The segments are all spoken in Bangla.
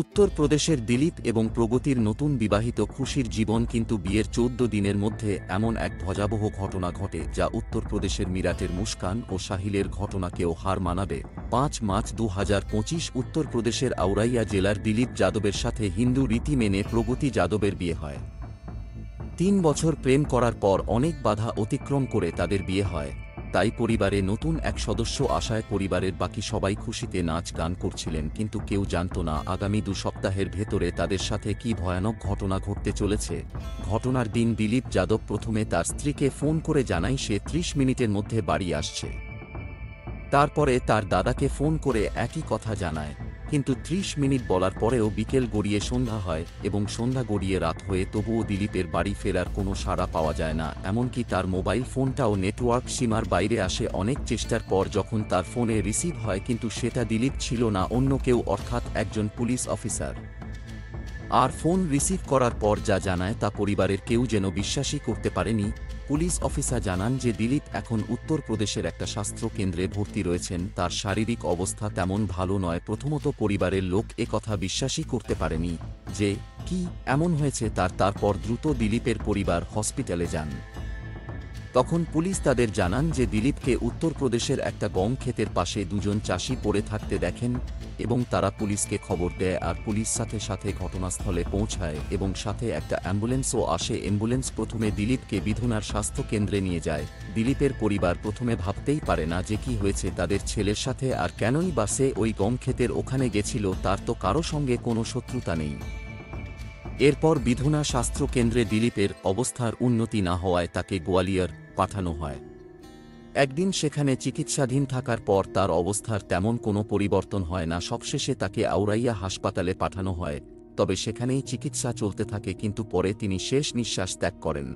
উত্তরপ্রদেশের দিলীপ এবং প্রগতির নতুন বিবাহিত খুশির জীবন, কিন্তু বিয়ের ১৪ দিনের মধ্যে এমন এক ভয়াবহ ঘটনা ঘটে যা উত্তরপ্রদেশের মিরাটের মুস্কান ও সাহিলের ঘটনাকেও হার মানাবে। ৫ মার্চ ২০২৫ উত্তরপ্রদেশের আউরাইয়া জেলার দিলীপ যাদবের সাথে হিন্দু রীতি মেনে প্রগতি যাদবের বিয়ে হয়। ৩ বছর প্রেম করার পর অনেক বাধা অতিক্রম করে তাদের বিয়ে হয়। তাই পরিবারে নতুন এক সদস্য আসায় পরিবারের বাকি সবাই খুশিতে নাচ গান করছিলেন, কিন্তু কেউ জানত না আগামী ২ সপ্তাহের ভেতরে তাদের সাথে কী ভয়ানক ঘটনা ঘটতে চলেছে। ঘটনার দিন দিলীপ যাদব প্রথমে তার স্ত্রীকে ফোন করে জানায় সে ৩০ মিনিটের মধ্যে বাড়ি আসছে। তারপরে তার দাদাকে ফোন করে একই কথা জানায়, কিন্তু ৩০ মিনিট বলার পরেও বিকেল গড়িয়ে সন্ধ্যা হয় এবং সন্ধ্যা গড়িয়ে রাত হয়ে তবুও দিলীপের বাড়ি ফেরার কোনো সাড়া পাওয়া যায় না। এমনকি তার মোবাইল ফোনটাও নেটওয়ার্ক সীমার বাইরে আসে। অনেক চেষ্টার পর যখন তার ফোনে রিসিভ হয়, কিন্তু সেটা দিলীপ ছিল না, অন্য কেউ, অর্থাৎ একজন পুলিশ অফিসার। আর ফোন রিসিভ করার পর যা জানায় তা পরিবারের কেউ যেন বিশ্বাসই করতে পারেনি। পুলিশ অফিসার জানান যে দিলীপ এখন উত্তরপ্রদেশের একটা স্বাস্থ্য কেন্দ্রে ভর্তি রয়েছেন। তার শারীরিক অবস্থা তেমন ভালো নয়। প্রথমত পরিবারের লোক কথা বিশ্বাসই করতে পারেনি যে কি এমন হয়েছে তারপর দ্রুত দিলীপের পরিবার হসপিটালে যান। তখন পুলিশ তাদের জানান যে দিলীপকে উত্তরপ্রদেশের একটা গম ক্ষেতের পাশে দুজন চাষি পড়ে থাকতে দেখেন এবং তারা পুলিশকে খবর দেয়। আর পুলিশ সাথে সাথে ঘটনাস্থলে পৌঁছায় এবং সাথে একটা অ্যাম্বুলেন্সও আসে। অ্যাম্বুলেন্স প্রথমে দিলীপকে বিধুনার স্বাস্থ্য কেন্দ্রে নিয়ে যায়। দিলীপের পরিবার প্রথমে ভাবতেই পারে না যে কি হয়েছে তাদের ছেলের সাথে, আর কেনই বা সে ওই গম ক্ষেতের ওখানে গেছিল। তার তো কারো সঙ্গে কোনো শত্রুতা নেই। এরপর বিধুনা স্বাস্থ্য কেন্দ্রে দিলীপের অবস্থার উন্নতি না হওয়ায় তাকে গোয়ালিয়র পাঠানো হয়। একদিন সেখানে চিকিৎসাধীন থাকার পর তার অবস্থার তেমন কোনো পরিবর্তন হয় না। সবশেষে তাকে আউরাইয়া হাসপাতালে পাঠানো হয়, তবে সেখানেই চিকিৎসা চলতে থাকে, কিন্তু পরে তিনি শেষ নিঃশ্বাস ত্যাগ করেন।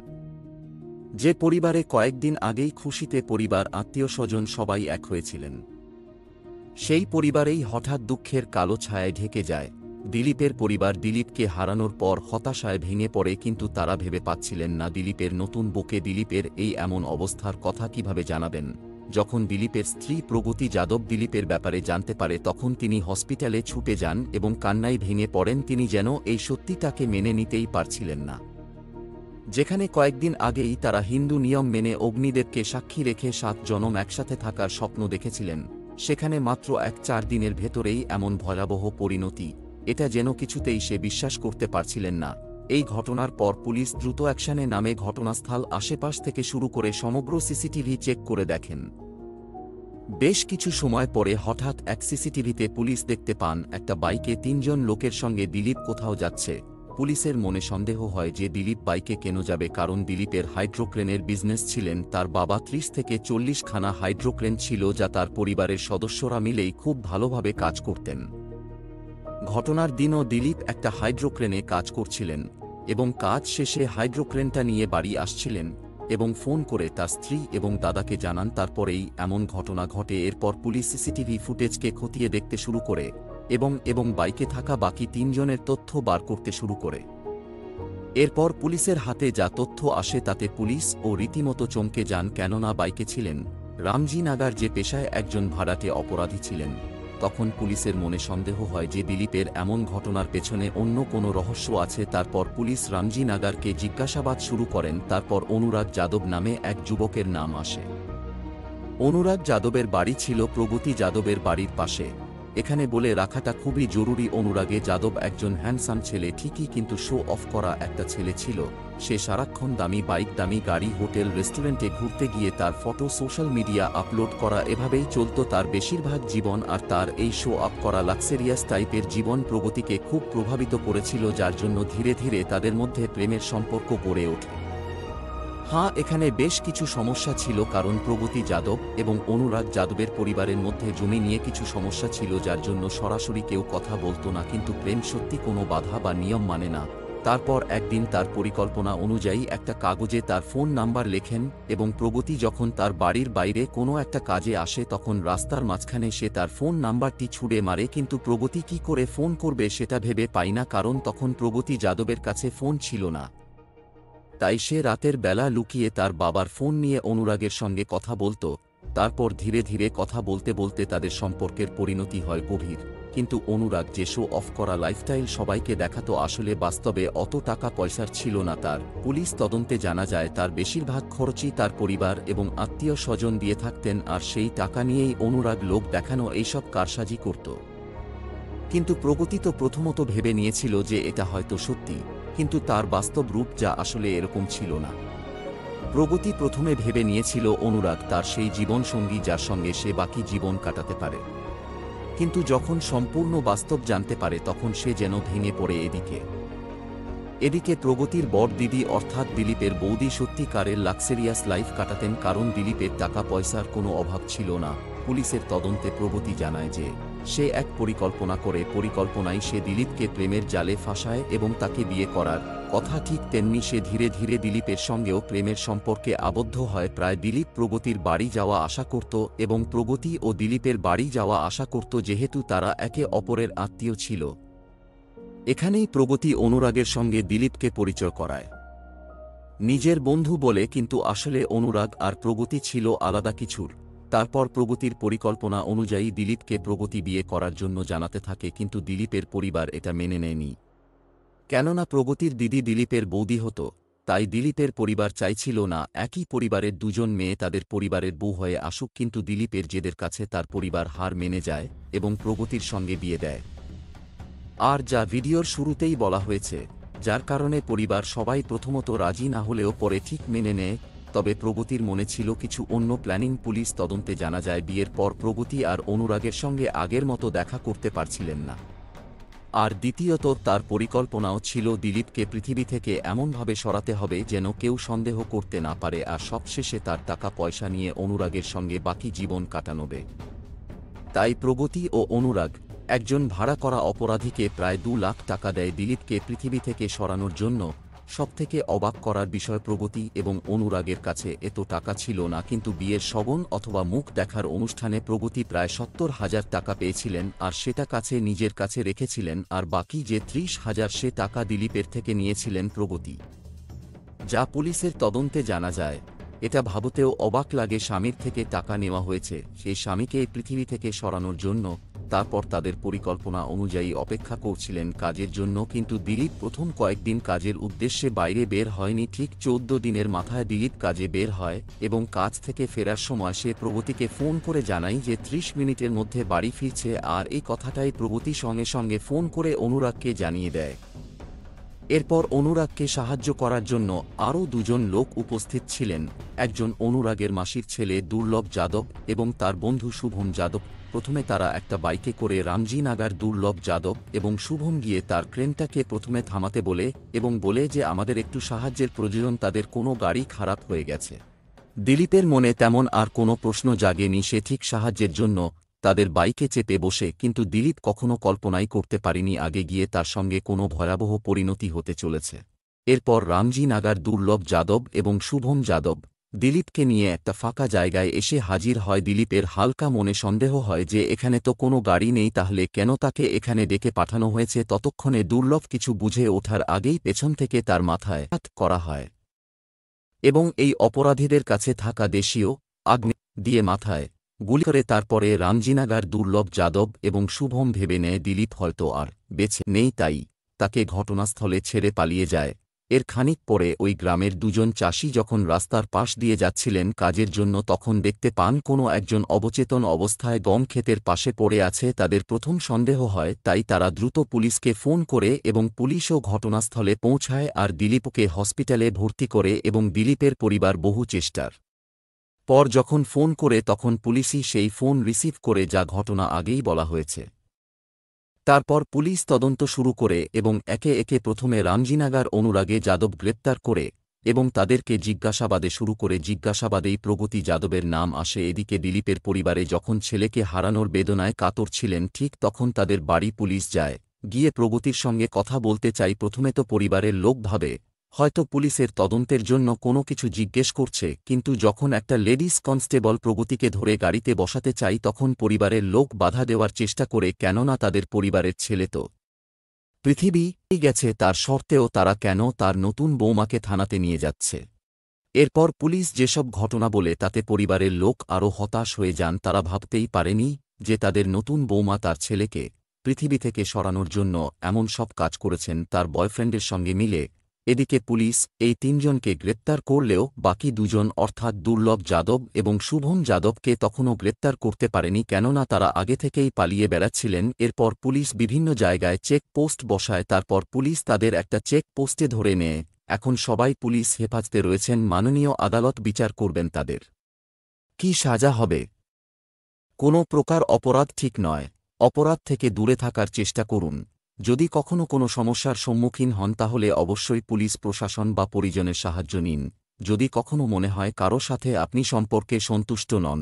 যে পরিবারে কয়েকদিন আগেই খুশিতে পরিবার, আত্মীয় স্বজন সবাই এক হয়েছিলেন, সেই পরিবারেই হঠাৎ দুঃখের কালো ছায়ায় ঢেকে যায়। দিলীপের পরিবার দিলীপকে হারানোর পর হতাশায় ভেঙে পড়ে, কিন্তু তারা ভেবে পাচ্ছিলেন না দিলীপের নতুন বউকে দিলীপের এই এমন অবস্থার কথা কিভাবে জানাবেন। যখন দিলীপের স্ত্রী প্রগতি যাদব দিলীপের ব্যাপারে জানতে পারে, তখন তিনি হসপিটালে ছুটে যান এবং কান্নায় ভেঙে পড়েন। তিনি যেন এই সত্যিটাকে মেনে নিতেই পারছিলেন না। যেখানে কয়েকদিন আগেই তারা হিন্দু নিয়ম মেনে অগ্নিদেবকে সাক্ষী রেখে ৭ জনম একসাথে থাকার স্বপ্ন দেখেছিলেন, সেখানে মাত্র ১-৪ দিনের ভেতরেই এমন ভয়াবহ পরিণতি, এটা যেন কিছুতেই সে বিশ্বাস করতে পারছিলেন না। এই ঘটনার পর পুলিশ দ্রুত অ্যাকশনে নামে ঘটনাস্থল আশেপাশ থেকে শুরু করে সমগ্র সিসিটিভি চেক করে দেখেন। বেশ কিছু সময় পরে হঠাৎ এক সিসিটিভিতে পুলিশ দেখতে পান একটা বাইকে ৩ জন লোকের সঙ্গে দিলীপ কোথাও যাচ্ছে। পুলিশের মনে সন্দেহ হয় যে দিলীপ বাইকে কেন যাবে, কারণ দিলীপের হাইড্রোক্রেনের বিজনেস ছিলেন। তার বাবা ৩০ থেকে ৪০ খানা হাইড্রোক্রেন ছিল, যা তার পরিবারের সদস্যরা মিলেই খুব ভালোভাবে কাজ করতেন। ঘটনার দিনও দিলীপ একটা হাইড্রোক্রেনে কাজ করছিলেন এবং কাজ শেষে হাইড্রোক্রেনটা নিয়ে বাড়ি আসছিলেন এবং ফোন করে তার স্ত্রী এবং দাদাকে জানান। তারপরেই এমন ঘটনা ঘটে। এরপর পুলিশ সিসিটিভি ফুটেজকে খতিয়ে দেখতে শুরু করে এবং বাইকে থাকা বাকি ৩ জনের তথ্য বার করতে শুরু করে। এরপর পুলিশের হাতে যা তথ্য আসে তাতে পুলিশ ও রীতিমতো চমকে যান, কেননা বাইকে ছিলেন রামজি নাগার, যে পেশায় একজন ভাড়াটে অপরাধী ছিলেন। তখন পুলিশের মনে সন্দেহ হয় যে দিলীপের এমন ঘটনার পেছনে অন্য কোনো রহস্য আছে। তারপর পুলিশ রামজি নাগারকে জিজ্ঞাসাবাদ শুরু করেন। তারপর অনুরাগ যাদব নামে এক যুবকের নাম আসে। অনুরাগ যাদবের বাড়ি ছিল প্রগতি যাদবের বাড়ির পাশে। এখানে বলে রাখাটা খুবই জরুরি, অনুরাগে যাদব একজন হ্যান্ডসাম ছেলে ঠিকই, কিন্তু শো অফ করা একটা ছেলে ছিল। সে সারাক্ষণ দামি বাইক, দামি গাড়ি, হোটেল, রেস্টুরেন্টে ঘুরতে গিয়ে তার ফটো সোশ্যাল মিডিয়া আপলোড করা, এভাবেই চলত তার বেশিরভাগ জীবন। আর তার এই শো আপ করা লাক্সারিয়াস টাইপের জীবন প্রগতিকে খুব প্রভাবিত করেছিল, যার জন্য ধীরে ধীরে তাদের মধ্যে প্রেমের সম্পর্ক গড়ে ওঠে। হ্যাঁ, এখানে বেশ কিছু সমস্যা ছিল, কারণ প্রগতি যাদব এবং অনুরাগ যাদবের পরিবারের মধ্যে জমি নিয়ে কিছু সমস্যা ছিল, যার জন্য সরাসরি কেউ কথা বলতো না। কিন্তু প্রেম সত্যি কোনো বাধা বা নিয়ম মানে না। তারপর একদিন তার পরিকল্পনা অনুযায়ী একটা কাগজে তার ফোন নাম্বার লেখেন এবং প্রগতি যখন তার বাড়ির বাইরে কোনো একটা কাজে আসে, তখন রাস্তার মাঝখানে সে তার ফোন নাম্বারটি ছুঁড়ে মারে। কিন্তু প্রগতি কি করে ফোন করবে সেটা ভেবে পায় না, কারণ তখন প্রগতি যাদবের কাছে ফোন ছিল না। তাই সে রাতের বেলা লুকিয়ে তার বাবার ফোন নিয়ে অনুরাগের সঙ্গে কথা বলত তারপর ধীরে ধীরে কথা বলতে বলতে তাদের সম্পর্কের পরিণতি হয় গভীর। কিন্তু অনুরাগ যে শো অফ করা লাইফস্টাইল সবাইকে দেখাতো, আসলে বাস্তবে অত টাকা পয়সার ছিল না তার। পুলিশ তদন্তে জানা যায় তার বেশিরভাগ খরচই তার পরিবার এবং আত্মীয় স্বজন দিয়ে থাকতেন, আর সেই টাকা নিয়েই অনুরাগ লোক দেখানো এইসব কারসাজি করত। কিন্তু প্রগতি তো প্রথমত ভেবে নিয়েছিল যে এটা হয়তো সত্যি, কিন্তু তার বাস্তব রূপ যা আসলে এরকম ছিল না। প্রগতি প্রথমে ভেবে নিয়েছিল অনুরাগ তার সেই জীবনসঙ্গী যার সঙ্গে সে বাকি জীবন কাটাতে পারে। কিন্তু যখন সম্পূর্ণ বাস্তব জানতে পারে তখন সে যেন ভেঙে পড়ে। এদিকে প্রগতির বড় দিদি অর্থাৎ দিলীপের বৌদি সত্যিকারের লাক্সারিয়াস লাইফ কাটাতেন, কারণ দিলীপের টাকা পয়সার কোনো অভাব ছিল না। পুলিশের তদন্তে প্রগতি জানায় যে সে এক পরিকল্পনায় সে দিলীপকে প্রেমের জালে ফাঁসায় এবং তাকে বিয়ে করার কথা। ঠিক তেমনি সে ধীরে ধীরে দিলীপের সঙ্গেও প্রেমের সম্পর্কে আবদ্ধ হয়। প্রায় দিলীপ প্রগতির বাড়ি যাওয়া আশা করত এবং প্রগতি ও দিলীপের বাড়ি যাওয়া আশা করত, যেহেতু তারা একে অপরের আত্মীয় ছিল। এখানেই প্রগতি অনুরাগের সঙ্গে দিলীপকে পরিচয় করায় নিজের বন্ধু বলে, কিন্তু আসলে অনুরাগ আর প্রগতি ছিল আলাদা কিছুর। তারপর প্রগতির পরিকল্পনা অনুযায়ী দিলীপকে প্রগতি বিয়ে করার জন্য জানাতে থাকে, কিন্তু দিলীপের পরিবার এটা মেনে নেয়নি। কেননা প্রগতির দিদি দিলীপের বৌদি হতো, তাই দিলীপের পরিবার চাইছিল না একই পরিবারের দুজন মেয়ে তাদের পরিবারের বউ হয়ে আসুক। কিন্তু দিলীপের জেদের কাছে তার পরিবার হার মেনে যায় এবং প্রগতির সঙ্গে বিয়ে দেয়। আর যা ভিডিওর শুরুতেই বলা হয়েছে, যার কারণে পরিবার সবাই প্রথমত রাজি না হলেও পরে ঠিক মেনে নেয়। তবে প্রগতির মনে ছিল কিছু অন্য প্ল্যানিং। পুলিশ তদন্তে জানা যায় বিয়ের পর প্রগতি আর অনুরাগের সঙ্গে আগের মতো দেখা করতে পারছিলেন না। আর দ্বিতীয়ত তার পরিকল্পনাও ছিল দিলীপকে পৃথিবী থেকে এমনভাবে সরাতে হবে যেন কেউ সন্দেহ করতে না পারে, আর সবশেষে তার টাকা পয়সা নিয়ে অনুরাগের সঙ্গে বাকি জীবন কাটানোবে। তাই প্রগতি ও অনুরাগ একজন ভাড়া করা অপরাধীকে প্রায় 2 লাখ টাকা দেয় দিলীপকে পৃথিবী থেকে সরানোর জন্য। সবথেকে অবাক করার বিষয়, প্রগতি এবং অনুরাগের কাছে এত টাকা ছিল না, কিন্তু বিয়ের শগন অথবা মুখ দেখার অনুষ্ঠানে প্রগতি প্রায় 70,000 টাকা পেয়েছিলেন, আর সেটা নিজের কাছে রেখেছিলেন, আর বাকি যে 30,000 সে টাকা দিলীপের থেকে নিয়েছিলেন প্রগতি। যা পুলিশের তদন্তে জানা যায়। এটা ভাবতেও অবাক লাগে, স্বামীর থেকে টাকা নেওয়া হয়েছে সেই স্বামীকে এই পৃথিবী থেকে সরানোর জন্য। তারপর তাদের পরিকল্পনা অনুযায়ী অপেক্ষা করছিলেন কাজের জন্য, কিন্তু দিলীপ প্রথম কয়েকদিন কাজের উদ্দেশ্যে বাইরে বের হয়নি। ঠিক 14 দিনের মাথায় দিলীপ কাজে বের হয় এবং কাজ থেকে ফেরার সময় সে প্রগতিকে ফোন করে জানায় যে 30 মিনিটের মধ্যে বাড়ি ফিরছে, আর এই কথাটাই প্রগতি সঙ্গে সঙ্গে ফোন করে অনুরাগকে জানিয়ে দেয়। এরপর অনুরাগকে সাহায্য করার জন্য আরও 2জন লোক উপস্থিত ছিলেন, একজন অনুরাগের মাসির ছেলে দুর্লভ যাদব এবং তার বন্ধু শুভম যাদব। প্রথমে তারা একটা বাইকে করে রামজি-নাগার দুর্লভ যাদব এবং শুভম গিয়ে তার ক্রেনটাকে প্রথমে থামাতে বলে এবং বলে যে আমাদের একটু সাহায্যের প্রয়োজন, তাদের কোনো গাড়ি খারাপ হয়ে গেছে। দিলীপের মনে তেমন আর কোনো প্রশ্ন জাগেনি, সে ঠিক সাহায্যের জন্য তাদের বাইকে চেপে বসে। কিন্তু দিলীপ কখনো কল্পনাই করতে পারেনি আগে গিয়ে তার সঙ্গে কোনো ভয়াবহ পরিণতি হতে চলেছে। এরপর রামজি-নাগার দুর্লভ যাদব এবং শুভম যাদব দিলীপকে নিয়ে একটা ফাঁকা জায়গায় এসে হাজির হয়। দিলীপের হালকা মনে সন্দেহ হয় যে এখানে তো কোনো গাড়ি নেই, তাহলে কেন তাকে এখানে ডেকে পাঠানো হয়েছে। ততক্ষণে দুর্লভ কিছু বুঝে ওঠার আগেই পেছন থেকে তার মাথায় হাত করা হয় এবং এই অপরাধীদের কাছে থাকা দেশীয় আগ্নেয় দিয়ে মাথায় গুলি করে। তারপরে রামজি-নাগার দুর্লভ যাদব এবং শুভম ভেবে নেয় দিলীপ হয়তো আর বেঁচে নেই, তাই তাকে ঘটনাস্থলে ছেড়ে পালিয়ে যায়। এর খানিক পরে ওই গ্রামের 2জন চাষি যখন রাস্তার পাশ দিয়ে যাচ্ছিলেন কাজের জন্য, তখন দেখতে পান কোনো একজন অবচেতন অবস্থায় গম ক্ষেতের পাশে পড়ে আছে। তাদের প্রথম সন্দেহ হয়, তাই তারা দ্রুত পুলিশকে ফোন করে এবং পুলিশও ঘটনাস্থলে পৌঁছায় আর দিলীপকে হসপিটালে ভর্তি করে। এবং দিলীপের পরিবার বহু চেষ্টার পর যখন ফোন করে তখন পুলিশই সেই ফোন রিসিভ করে, যা ঘটনা আগেই বলা হয়েছে। তারপর পুলিশ তদন্ত শুরু করে এবং একে একে প্রথমে রামজি-নাগার অনুরাগে যাদব গ্রেপ্তার করে এবং তাদেরকে জিজ্ঞাসাবাদে শুরু করে। জিজ্ঞাসাবাদেই প্রগতি যাদবের নাম আসে। এদিকে দিলীপের পরিবারে যখন ছেলেকে হারানোর বেদনায় কাতর ছিলেন, ঠিক তখন তাদের বাড়ি পুলিশ যায়। গিয়ে প্রগতির সঙ্গে কথা বলতে চাই। প্রথমে তো পরিবারের লোক ভাবে হয়তো পুলিশের তদন্তের জন্য কোনো কিছু জিজ্ঞেস করছে, কিন্তু যখন একটা লেডিস কনস্টেবল প্রগতিকে ধরে গাড়িতে বসাতে চাই তখন পরিবারের লোক বাধা দেওয়ার চেষ্টা করে, কেননা তাদের পরিবারের ছেলে তো পৃথিবী গেছে, তার সত্ত্বেও তারা কেন তার নতুন বৌমাকে থানাতে নিয়ে যাচ্ছে। এরপর পুলিশ যেসব ঘটনা বলে তাতে পরিবারের লোক আরও হতাশ হয়ে যান। তারা ভাবতেই পারেনি যে তাদের নতুন বৌমা তার ছেলেকে পৃথিবী থেকে সরানোর জন্য এমন সব কাজ করেছেন তার বয়ফ্রেন্ডের সঙ্গে মিলে। এদিকে পুলিশ এই তিনজনকে গ্রেপ্তার করলেও বাকি দুজন অর্থাৎ দুর্লভ যাদব এবং শুভম যাদবকে তখনও গ্রেপ্তার করতে পারেনি, কেননা তারা আগে থেকেই পালিয়ে বেড়াচ্ছিলেন। এরপর পুলিশ বিভিন্ন জায়গায় চেক পোস্ট বসায়, তারপর পুলিশ তাদের একটা চেক পোস্টে ধরে নেয়। এখন সবাই পুলিশ হেফাজতে রয়েছেন, মাননীয় আদালত বিচার করবেন তাদের কি সাজা হবে। কোনো প্রকার অপরাধ ঠিক নয়, অপরাধ থেকে দূরে থাকার চেষ্টা করুন। যদি কখনো কোনো সমস্যার সম্মুখীন হন তাহলে অবশ্যই পুলিশ প্রশাসন বা পরিজনের সাহায্য নিন। যদি কখনো মনে হয় কারো সাথে আপনি সম্পর্কে সন্তুষ্ট নন,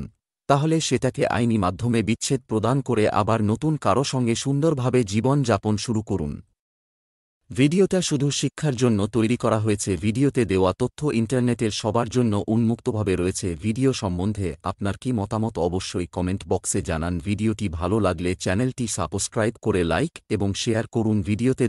তাহলে সেটাকে আইনি মাধ্যমে বিচ্ছেদ প্রদান করে আবার নতুন কারো সঙ্গে সুন্দরভাবে জীবন যাপন শুরু করুন। ভিডিওটা শুধু শিক্ষার জন্য তৈরি করা হয়েছে। ভিডিওতে দেওয়া তথ্য ইন্টারনেটের সবার জন্য উন্মুক্তভাবে রয়েছে। ভিডিও সম্বন্ধে আপনার কি মতামত অবশ্যই কমেন্ট বক্সে জানান। ভিডিওটি ভালো লাগলে চ্যানেলটি সাবস্ক্রাইব করে লাইক এবং শেয়ার করুন। ভিডিওতে